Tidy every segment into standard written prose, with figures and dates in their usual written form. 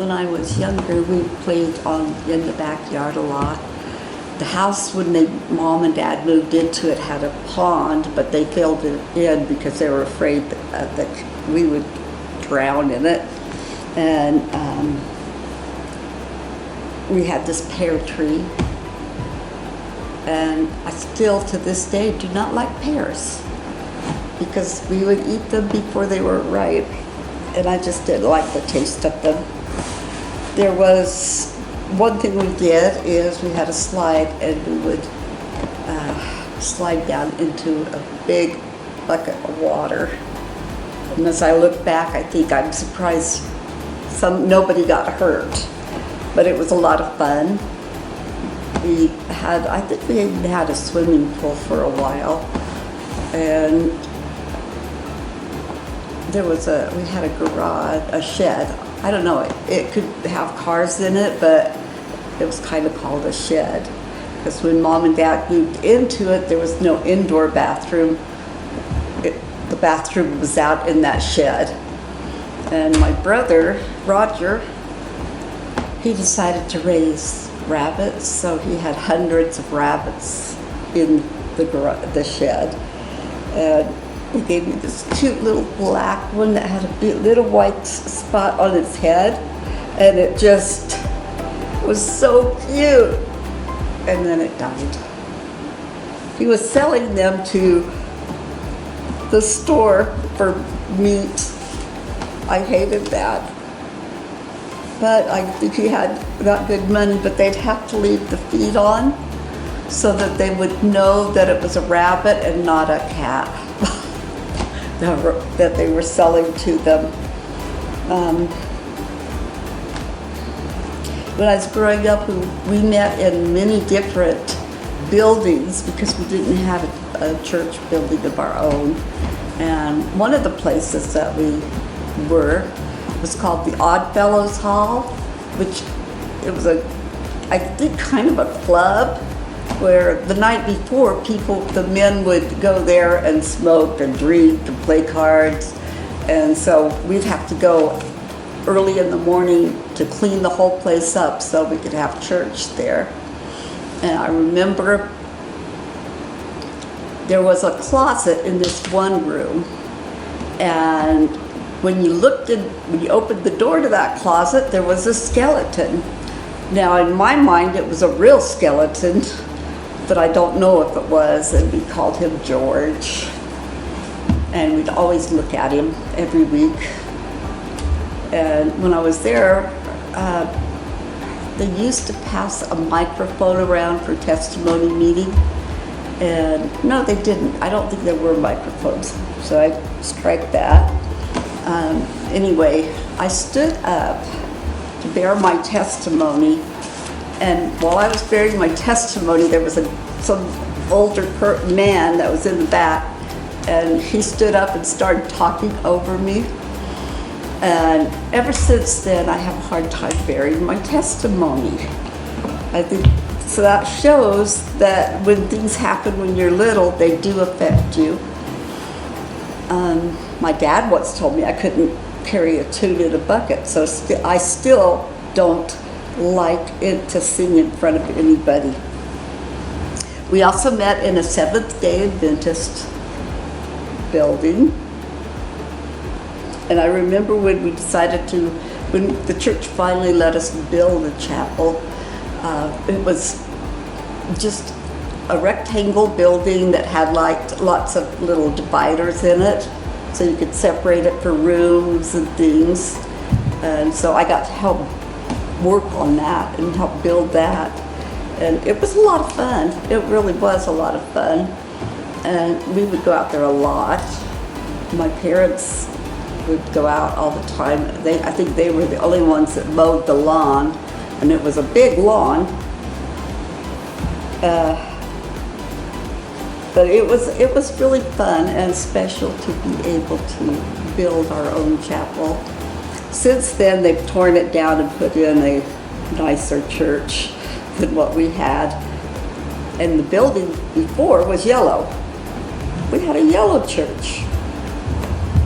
when I was younger, we played in the backyard a lot. The house, when Mom and Dad moved into it, had a pond, but they filled it in because they were afraid that we would drown in it. And we had this pear tree. And I still, to this day, do not like pears because we would eat them before they were ripe, and I just didn't like the taste of them. There was one thing we did is we had a slide, and we would slide down into a big bucket of water. And as I look back, I think I'm surprised nobody got hurt, but it was a lot of fun. I think we even had a swimming pool for a while, and we had a garage, a shed. I don't know, it could have cars in it, but it was kind of called a shed. Because when Mom and Dad moved into it, there was no indoor bathroom. The bathroom was out in that shed. And my brother, Roger, he decided to raise rabbits, so he had hundreds of rabbits in the shed. And he gave me this cute little black one that had a little white spot on its head, and it just was so cute. And then it died. He was selling them to the store for meat. I hated that. But I think he had got good money, but they'd have to leave the feed on so that they would know that it was a rabbit and not a cat that they were selling to them. When I was growing up, we met in many different buildings because we didn't have a church building of our own. And one of the places that we were was called the Odd Fellows Hall, which it was I think kind of a club where the night before the men would go there and smoke and drink and play cards. And so we'd have to go early in the morning to clean the whole place up so we could have church there. And I remember there was a closet in this one room, and when you opened the door to that closet, there was a skeleton. Now, in my mind, it was a real skeleton, but I don't know if it was, and we called him George. And we'd always look at him every week. And when I was there, they used to pass a microphone around for testimony meeting. And no, they didn't. I don't think there were microphones, so I strike that. Anyway, I stood up to bear my testimony, and while I was bearing my testimony, there was some older man that was in the back, and he stood up and started talking over me. And ever since then, I have a hard time bearing my testimony. I think so. That shows that when things happen when you're little, they do affect you. My dad once told me I couldn't carry a tune in a bucket, so I still don't like it to sing in front of anybody. We also met in a Seventh-day Adventist building. And I remember when when the church finally let us build a chapel, it was just a rectangle building that had lots of little dividers in it, so you could separate it for rooms and things. And so I got to help work on that and help build that. And it was a lot of fun. It really was a lot of fun. And we would go out there a lot. My parents would go out all the time. I think they were the only ones that mowed the lawn, and it was a big lawn. But it was really fun and special to be able to build our own chapel. Since then, they've torn it down and put in a nicer church than what we had. And the building before was yellow. We had a yellow church.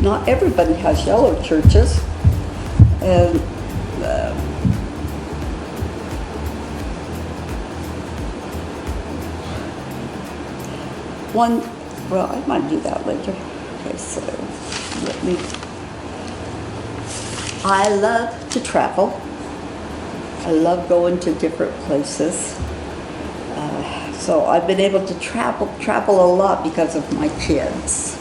Not everybody has yellow churches. And one, well, I might do that later. Okay, so let me, I love to travel. I love going to different places. So I've been able to travel a lot because of my kids.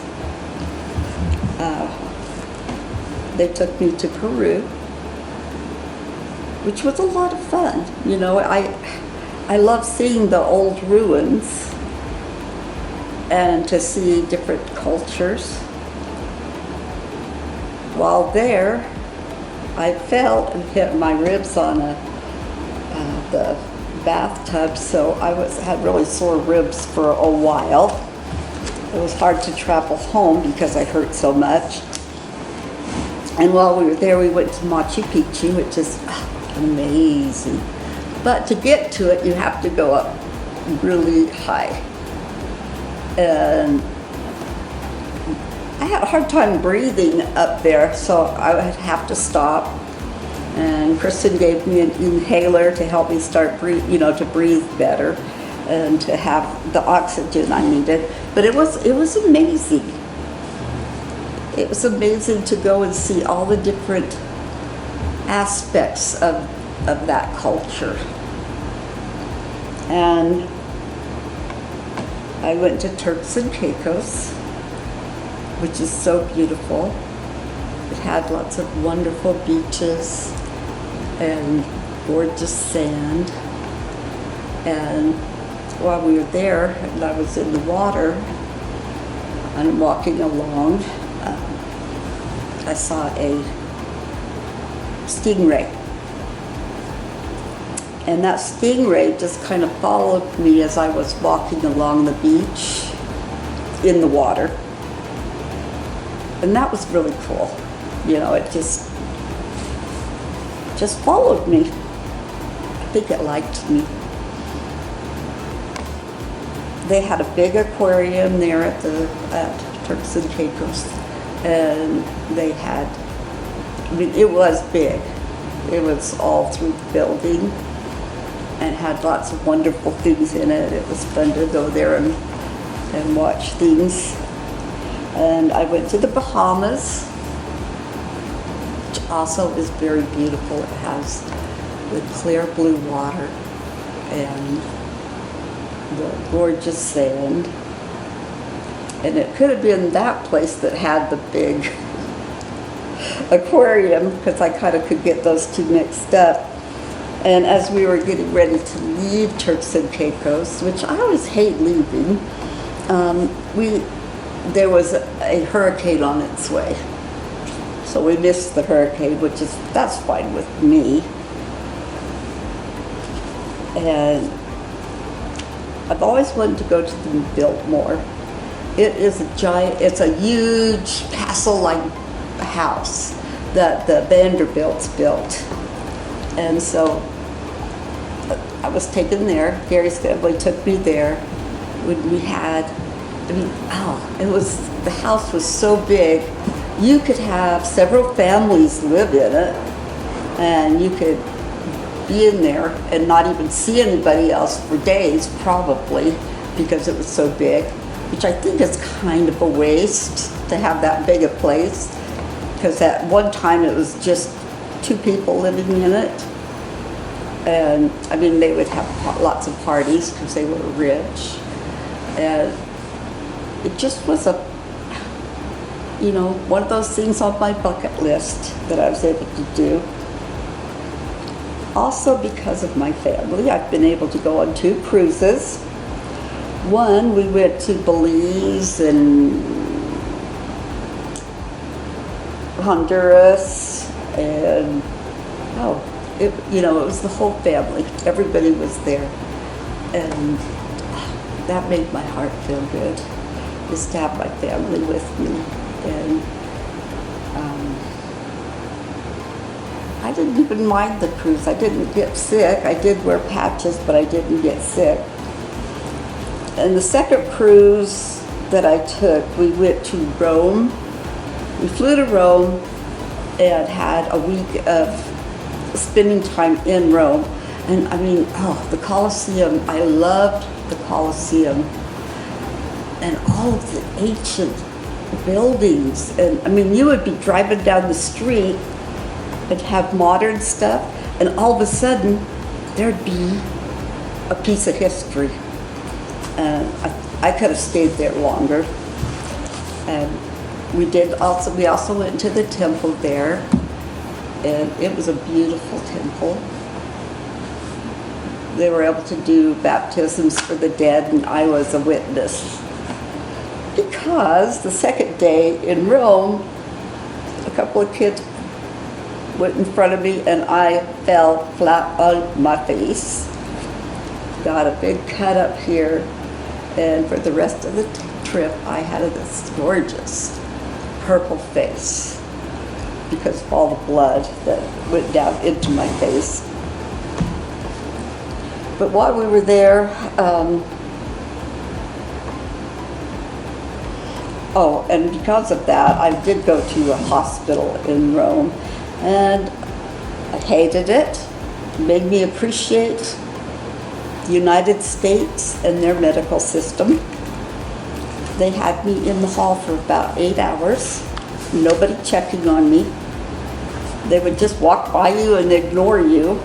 They took me to Peru, which was a lot of fun. You know, I love seeing the old ruins and to see different cultures. While there, I fell and hit my ribs on the bathtub, so I had really sore ribs for a while. It was hard to travel home because I hurt so much. And while we were there, we went to Machu Picchu, which is amazing. But to get to it, you have to go up really high. And I had a hard time breathing up there, so I would have to stop. And Kristen gave me an inhaler to help me start to breathe better and to have the oxygen I needed. But it was amazing. It was amazing to go and see all the different aspects of that culture. And I went to Turks and Caicos, which is so beautiful. It had lots of wonderful beaches and gorgeous sand. And while we were there, and I was in the water, and walking along, I saw a stingray. And that stingray just kind of followed me as I was walking along the beach in the water. And that was really cool. You know, it just followed me. I think it liked me. They had a big aquarium there at Turks and Caicos. And they had, it was big. It was all through the building and had lots of wonderful things in it. It was fun to go there and watch things. And I went to the Bahamas, which also is very beautiful. It has the clear blue water and the gorgeous sand. And it could have been that place that had the big aquarium, because I kind of could get those two mixed up. And as we were getting ready to leave Turks and Caicos, which I always hate leaving, there was a hurricane on its way. So we missed the hurricane, that's fine with me. And I've always wanted to go to the Biltmore. It is it's a huge castle-like house that the Vanderbilts built. And so I was taken there. Gary's family took me there when we had, the house was so big, you could have several families live in it, and you could be in there and not even see anybody else for days, probably, because it was so big, which I think is kind of a waste to have that big a place, because at one time it was just 2 people living in it. And I mean, they would have lots of parties because they were rich. And it just was one of those things on my bucket list that I was able to do. Also, because of my family, I've been able to go on 2 cruises. One, we went to Belize and Honduras, and it was the whole family. Everybody was there, and that made my heart feel good, just to have my family with me. And I didn't even mind the cruise. I didn't get sick. I did wear patches, but I didn't get sick. And the second cruise that I took, we went to Rome. We flew to Rome and had a week of spending time in Rome. And I mean, the Colosseum, I loved the Colosseum. and all of the ancient buildings. And I mean, you would be driving down the street and have modern stuff, and all of a sudden there'd be a piece of history. And I could have stayed there longer. And we also went to the temple there, and it was a beautiful temple. They were able to do baptisms for the dead, and I was a witness. Because the second day in Rome, a couple of kids went in front of me and I fell flat on my face. Got a big cut up here, and for the rest of the trip I had this gorgeous purple face because of all the blood that went down into my face. But while we were there, and because of that, I did go to a hospital in Rome, and I hated it. It made me appreciate the United States and their medical system. They had me in the hall for about 8 hours, nobody checking on me. They would just walk by you and ignore you.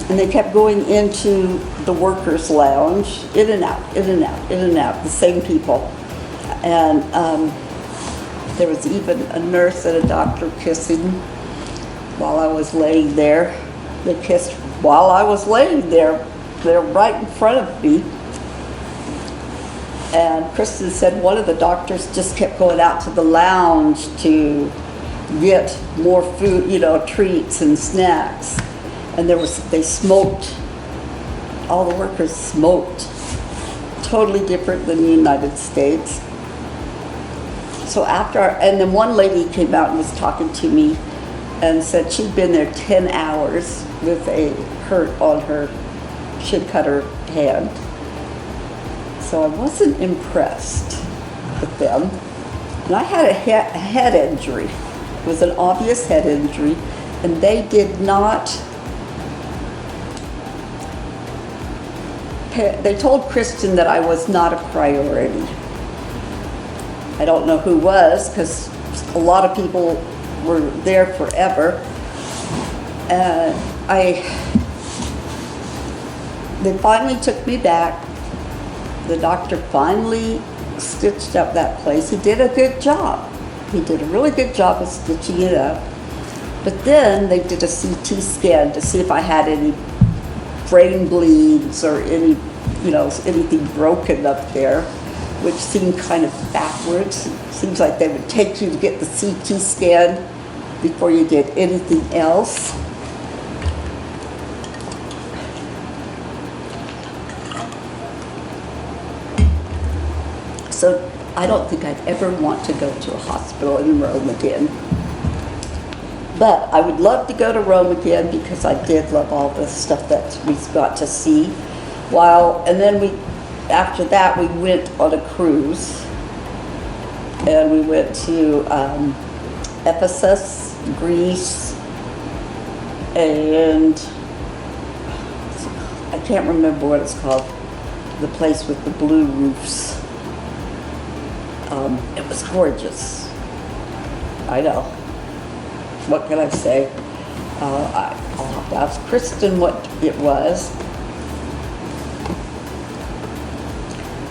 And they kept going into the workers' lounge, in and out, in and out, in and out, the same people. And there was even a nurse and a doctor kissing while I was laying there. They kissed while I was laying there. They're right in front of me. And Kristen said one of the doctors just kept going out to the lounge to get more food, treats and snacks. And they smoked, all the workers smoked, totally different than the United States. So and then one lady came out and was talking to me and said she'd been there 10 hours with a hurt on her, she'd cut her hand. So I wasn't impressed with them. And I had a head injury. It was an obvious head injury, and they did not. They told Kristen that I was not a priority. I don't know who was, because a lot of people were there forever. They finally took me back. The doctor finally stitched up that place. He did a good job. He did a really good job of stitching it up. But then they did a CT scan to see if I had any brain bleeds or anything broken up there, which seemed kind of backwards. It seems like they would take you to get the CT scan before you did anything else. So I don't think I'd ever want to go to a hospital in Rome again. But I would love to go to Rome again because I did love all the stuff that we got to see. And then after that, we went on a cruise. And we went to Ephesus, Greece, and I can't remember what it's called, the place with the blue roofs. It was gorgeous. I know. What can I say? I'll have to ask Kristen what it was.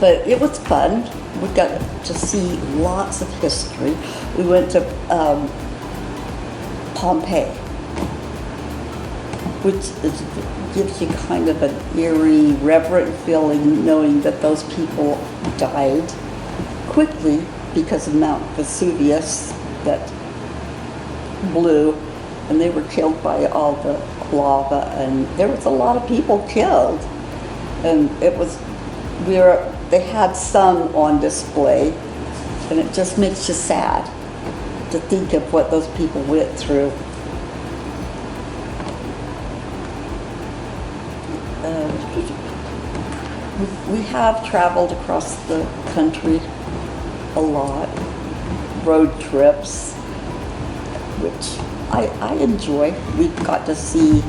But it was fun. We got to see lots of history. We went to Pompeii, which gives you kind of an eerie, reverent feeling knowing that those people died quickly because of Mount Vesuvius that blew, and they were killed by all the lava, and there was a lot of people killed. And they had some on display, and it just makes you sad to think of what those people went through. We have traveled across the country a lot, road trips, which I enjoy. We got to see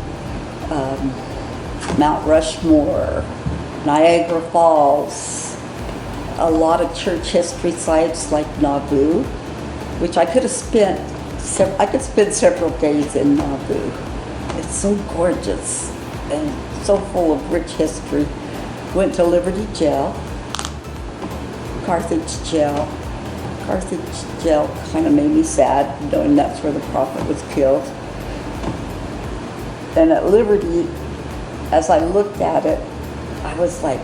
Mount Rushmore, Niagara Falls, a lot of church history sites like Nauvoo, which I could have spent, I could spend several days in Nauvoo. It's so gorgeous and so full of rich history. Went to Liberty Jail, Carthage Jail. Carthage Jail kind of made me sad, knowing that's where the prophet was killed. And at Liberty, as I looked at it, I was like,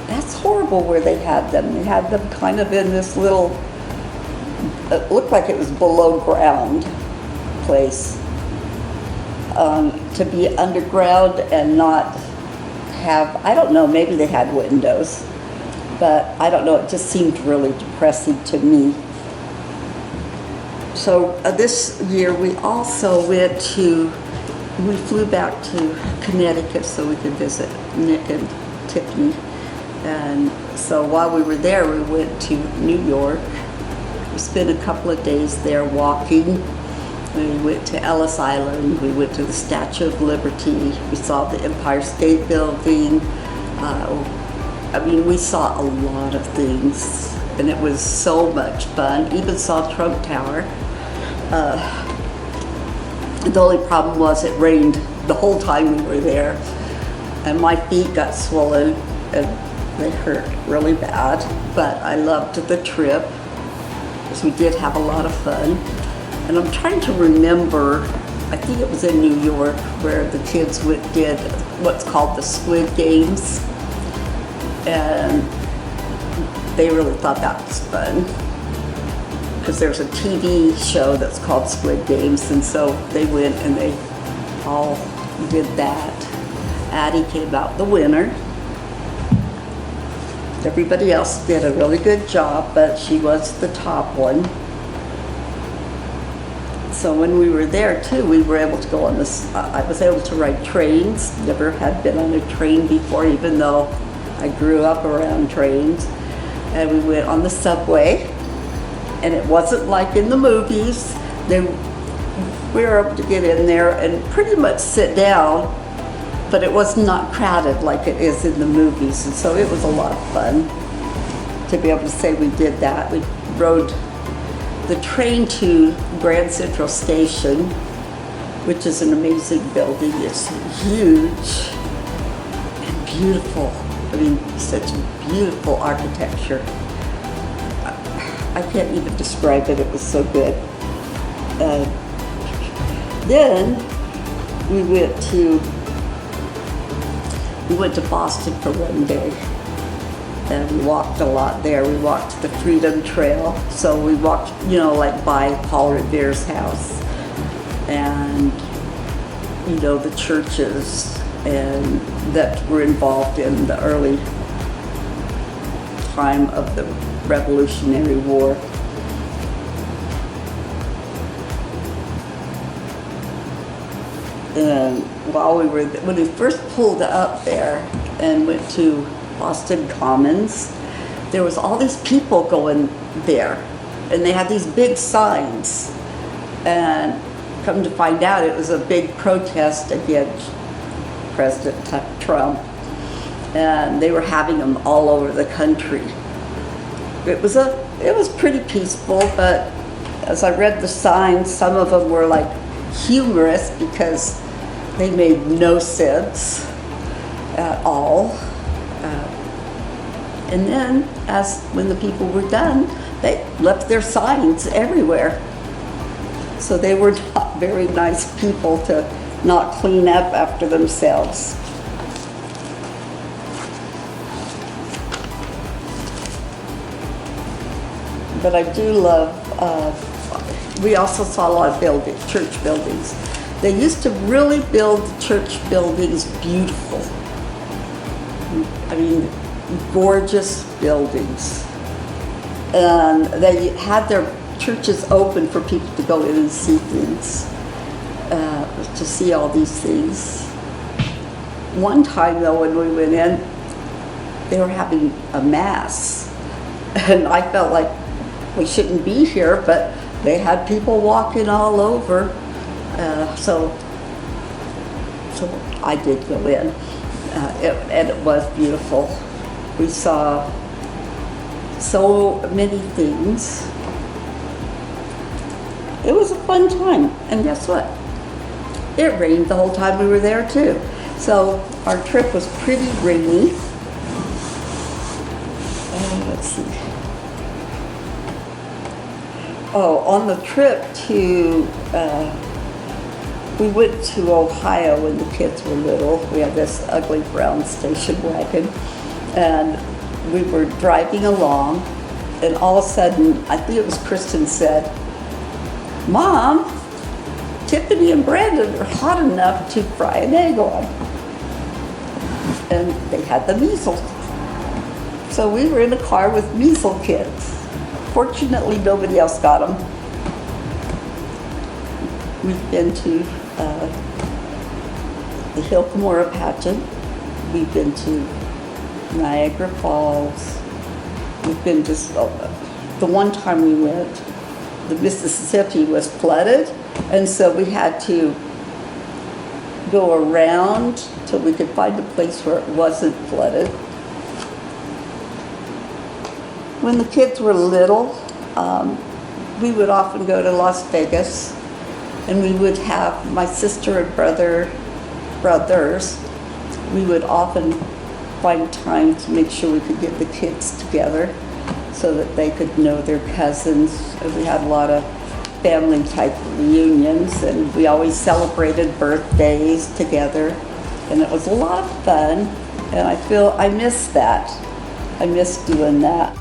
that's horrible where they had them. They had them kind of in this little, it looked like it was below ground place. To be underground and not have, I don't know, maybe they had windows, but I don't know, it just seemed really depressing to me. So this year we also we flew back to Connecticut so we could visit Nick and Tiffany. And so while we were there, we went to New York. We spent a couple of days there walking. We went to Ellis Island. We went to the Statue of Liberty. We saw the Empire State Building. I mean, we saw a lot of things, and it was so much fun. Even saw Trump Tower. The only problem was it rained the whole time we were there, and my feet got swollen and they hurt really bad. But I loved the trip because we did have a lot of fun. And I'm trying to remember, I think it was in New York where the kids did what's called the Squid Games. And they really thought that was fun. Because there's a TV show that's called Squid Games, and so they went and they all did that. Addie came out the winner. Everybody else did a really good job, but she was the top one. So when we were there too, we were able to go on this, I was able to ride trains. Never had been on a train before, even though I grew up around trains. And we went on the subway, and it wasn't like in the movies. We were able to get in there and pretty much sit down, but it was not crowded like it is in the movies. And so it was a lot of fun to be able to say we did that. We rode the train to Grand Central Station, which is an amazing building. It's huge and beautiful. I mean, such beautiful architecture. I can't even describe it. It was so good. Then we went to Boston for one day. And we walked a lot there. We walked the Freedom Trail. So we walked, like by Paul Revere's house. And, the churches and that were involved in the early time of the Revolutionary War. And when we first pulled up there and went to Boston Commons, there was all these people going there, and they had these big signs, and come to find out it was a big protest against President Trump, and they were having them all over the country. It was pretty peaceful, but as I read the signs, some of them were like humorous because they made no sense at all. And then, when the people were done, they left their signs everywhere. So they were not very nice people to not clean up after themselves. But I do love, we also saw a lot of church buildings. They used to really build church buildings beautiful. I mean, gorgeous buildings. And they had their churches open for people to go in and see things, to see all these things. One time though, when we went in, they were having a mass. And I felt like we shouldn't be here, but they had people walking all over. So I did go in, and it was beautiful. We saw so many things. It was a fun time, and guess what? It rained the whole time we were there too. So our trip was pretty rainy. Let's see. Oh, on the trip to, we went to Ohio when the kids were little. We had this ugly brown station wagon, and we were driving along, and all of a sudden, I think it was Kristen said, "Mom, Tiffany and Brandon are hot enough to fry an egg on." And they had the measles. So we were in a car with measles kids. Fortunately, nobody else got them. We've been to the Hilcomora pageant. We've been to Niagara Falls. We've been to, the one time we went, the Mississippi was flooded, and so we had to go around till we could find a place where it wasn't flooded. When the kids were little, we would often go to Las Vegas, and we would have my sister and brothers. We would often find time to make sure we could get the kids together so that they could know their cousins. And we had a lot of family type reunions, and we always celebrated birthdays together, and it was a lot of fun, and I miss that. I miss doing that.